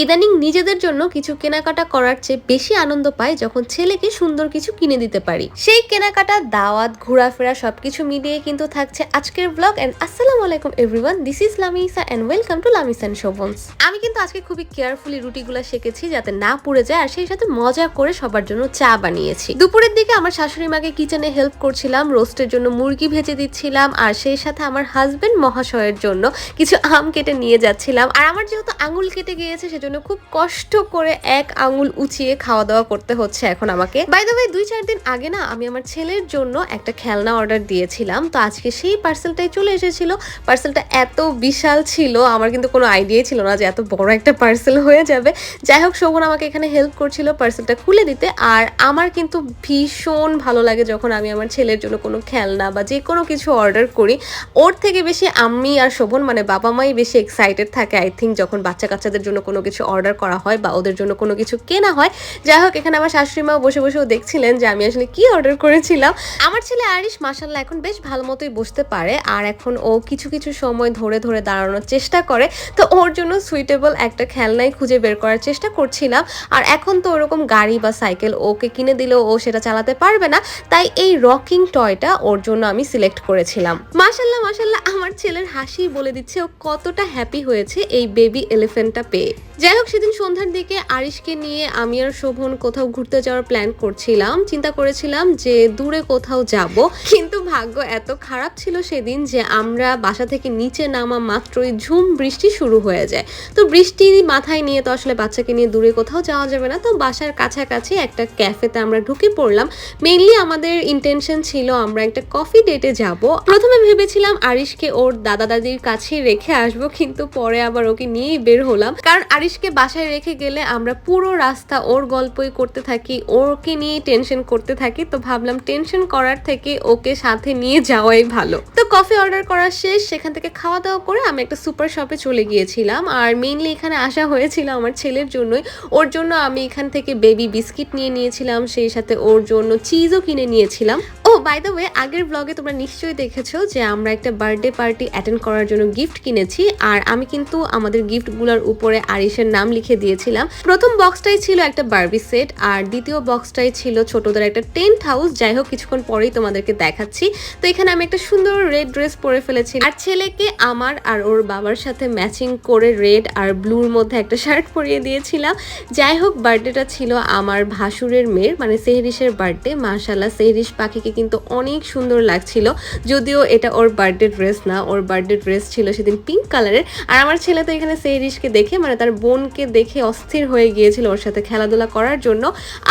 ইদানিং নিজেদের জন্য কিছু কেনাকাটা করার চেয়ে বেশি আনন্দ পাই যখন ছেলেকে সুন্দর কিছু কিনে দিতে পারি। সেই কেনাকাটা, দাওয়াত, ঘোরাফেরা সবকিছু মিলিয়ে কিন্তু থাকছে আজকের ব্লগ। এন্ড আসসালামু আলাইকুম everyone, this is Lamisa and welcome to Lamisa and Shovon's. আমি কিন্তু আজকে খুবই কেয়ারফুলি রুটিগুলো সেকেছি যাতে না পুড়ে যায়, আর সেই সাথে মজা করে সবার জন্য চা বানিয়েছি। দুপুরের দিকে আমার শাশুড়ি মাকে কিচেনে হেল্প করছিলাম, রোস্টের জন্য মুরগি ভেজে দিচ্ছিলাম, আর সেই সাথে আমার হাজবেন্ড মহাশয়ের জন্য কিছু আম কেটে নিয়ে যাচ্ছিলাম। আর আমার যেহেতু আঙুল কেটে গিয়েছে সেজন্য খুব কষ্ট করে এক আঙুল উঁচিয়ে খাওয়া দাওয়া করতে হচ্ছে এখন আমাকে। বাই দ্য ওয়ে, 2-4 দিন আগে না আমি আমার ছেলের জন্য একটা খেলনা অর্ডার দিয়েছিলাম, তো আজকে সেই পার্সেলটাই চলে এসেছিল। পার্সেলটা এত বিশাল ছিল, আমার কিন্তু কোনো আইডিয়াই ছিল না যে এত বড় একটা পার্সেল হয়ে যাবে। যাই হোক, শোভন আমাকে এখানে হেল্প করছিল পার্সেলটা খুলে দিতে। আর আমার কিন্তু ভীষণ ভালো লাগে যখন আমি আমার ছেলের জন্য কোনো খেলনা বা যে কোনো কিছু অর্ডার করি। ওর থেকে বেশি আমি আর শোভন মানে বাবা মাই বেশি এক্সাইটেড থাকে আই থিঙ্ক যখন বাচ্চা কাচ্চাদের জন্য কোনো কিছু অর্ডার করা হয় বা ওদের জন্য কোনো কিছু কেনা হয়। যাই হোক, এখানে আমার শাশুড়ি মা বসে বসেও দেখছিলেন যে আমি আসলে কি অর্ডার করেছিলাম। আমার ছেলে আরিশ মাশাআল্লাহ এখন বেশ ভালো মতোই বসতে পারে, আর এখন ও কিছু কিছু সময় ধরে ধরে দাঁড়ানোর চেষ্টা করে। তো ওর জন্য সুইটেবল একটা খেলনাই খুঁজে বের করার চেষ্টা করছিলাম। আর এখন তো ওরকম গাড়ি বা সাইকেল ওকে কিনে দিলেও ও সেটা চালাতে পারবে না, তাই এই রকিং টয়টা ওর জন্য আমি সিলেক্ট করেছিলাম। মাশাআল্লাহ মাশাআল্লাহ, আমার ছেলের হাসি বলে দিচ্ছে ও কতটা হ্যাপি হয়েছে এই বেবি এলিফ্যান্টটা পেয়ে। যাই হোক, সেদিন সন্ধ্যার দিকে আরিশকে নিয়ে আমি আর শোভন কোথাও ঘুরতে যাওয়ার প্ল্যান করছিলাম। চিন্তা করেছিলাম যে দূরে কোথাও যাব, কিন্তু ভাগ্য এত খারাপ ছিল সেদিন যে আমরা বাসা থেকে নিচে নামা মাত্রই ঝুম বৃষ্টি শুরু হয়ে যায়। তো বৃষ্টি মাথায় নিয়ে তো আসলে বাচ্চাকে নিয়ে দূরে কোথাও যাওয়া যাবে না, তো বাসার কাছাকাছি একটা ক্যাফেতে আমরা ঢুকে পড়লাম। মেইনলি আমাদের ইন্টেনশন ছিল আমরা একটা কফি ডেটে যাব। প্রথমে ভেবেছিলাম আরিশকে ওর দাদা দাদির কাছে রেখে আসবো, কিন্তু পরে আবার ওকে নিয়েই বের হলাম, কারণ আরিশকে বাসায় রেখে গেলে আমরা পুরো রাস্তা ওর গল্পই করতে থাকি, ওকে নিয়ে টেনশন করতে থাকি। তো ভাবলাম টেনশন করার থেকে ওকে সাথে নিয়ে যাওয়াই ভালো। তো কফি অর্ডার করা শেষ, সেখান থেকে খাওয়া দাওয়া করে আমি একটা সুপার শপে চলে গিয়েছিলাম। আর মেইনলি এখানে আসা হয়েছিল আমার ছেলের জন্যই। ওর জন্য আমি এখান থেকে বেবি বিস্কিট নিয়ে নিয়েছিলাম, সেই সাথে ওর জন্য চিজও কিনে নিয়েছিলাম। ও বাই দ্য ওয়ে, আগের ব্লগে তোমরা নিশ্চয়ই দেখেছো যে আমরা একটা বার্থডে পার্টি অ্যাটেন্ড করার জন্য গিফট কিনেছি, আর আমি কিন্তু আমাদের গিফটগুলোর উপরে আরিশের নাম লিখে দিয়েছিলাম। প্রথম বক্সটাই ছিল একটা বারবি সেট, আর দ্বিতীয় বক্সটাই ছিল ছোটদের একটা টেন্ট হাউস। যাই হোক, কিছুক্ষণ পরেই তোমাদেরকে দেখাচ্ছি। তো এখানে আমি একটা সুন্দর রেড ড্রেস পরে ফেলেছি, আর ছেলেকে আমার আর ওর বাবার সাথে ম্যাচিং করে রেড আর ব্লুর মধ্যে একটা শার্ট পরিয়ে দিয়েছিলাম। যাই হোক, বার্থডেটা ছিল আমার ভাসুরের মেয়ের মানে সেহরিশের বার্থডে। মাশাআল্লাহ, সেহরিশ পাখিকে কিন্তু অনেক সুন্দর লাগছিল, যদিও এটা ওর বার্থডে ড্রেস না, ওর বার্থডে ড্রেস ছিল সেদিন পিঙ্ক কালারের। আর আমার ছেলে তো এখানে সেহরিশকে দেখে মানে তার বোনকে দেখে অস্থির হয়ে গিয়েছিল ওর সাথে খেলাধুলা করার জন্য।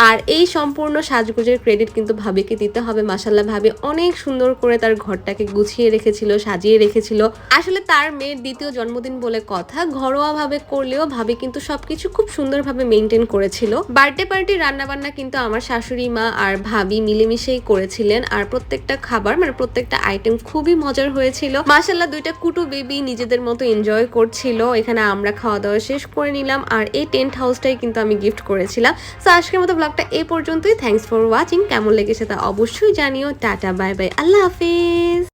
আর এই সম্পূর্ণ সাজগুজের ক্রেডিট কিন্তু ভাবিকে দিতে হবে। মাশাআল্লাহ, ভাবি অনেক সুন্দর করে তার ঘরটাকে গুছিয়ে রেখেছিল, সাজিয়ে রেখেছিল। আসলে তার মেয়ের দ্বিতীয় জন্মদিন বলে কথা, ঘরোয়া ভাবে করলেও ভাবি কিন্তু সবকিছু খুব সুন্দরভাবে মেনটেন করেছিল। বার্থডে পার্টি রান্নাবান্না কিন্তু আমার শাশুড়ি মা আর ভাবি মিলেমিশেই করেছিলেন, আর প্রত্যেকটা খাবার মানে প্রত্যেকটা আইটেম খুবই মজার হয়েছিল। মাশাআল্লাহ, দুইটা কুটু বেবি নিজেদের মতো এনজয় করছিল। এখানে আমরা খাওয়া দাওয়া শেষ করে নিলাম, আর এই টেন্ট হাউসটাই কিন্তু আমি গিফট করেছিলাম। সো আজকের মতো ব্লগটা এই পর্যন্তই। Thanks for watching. কেমন লেগেছে তা অবশ্যই জানিও। টাটা, বাই বাই, আল্লাহ হাফিজ।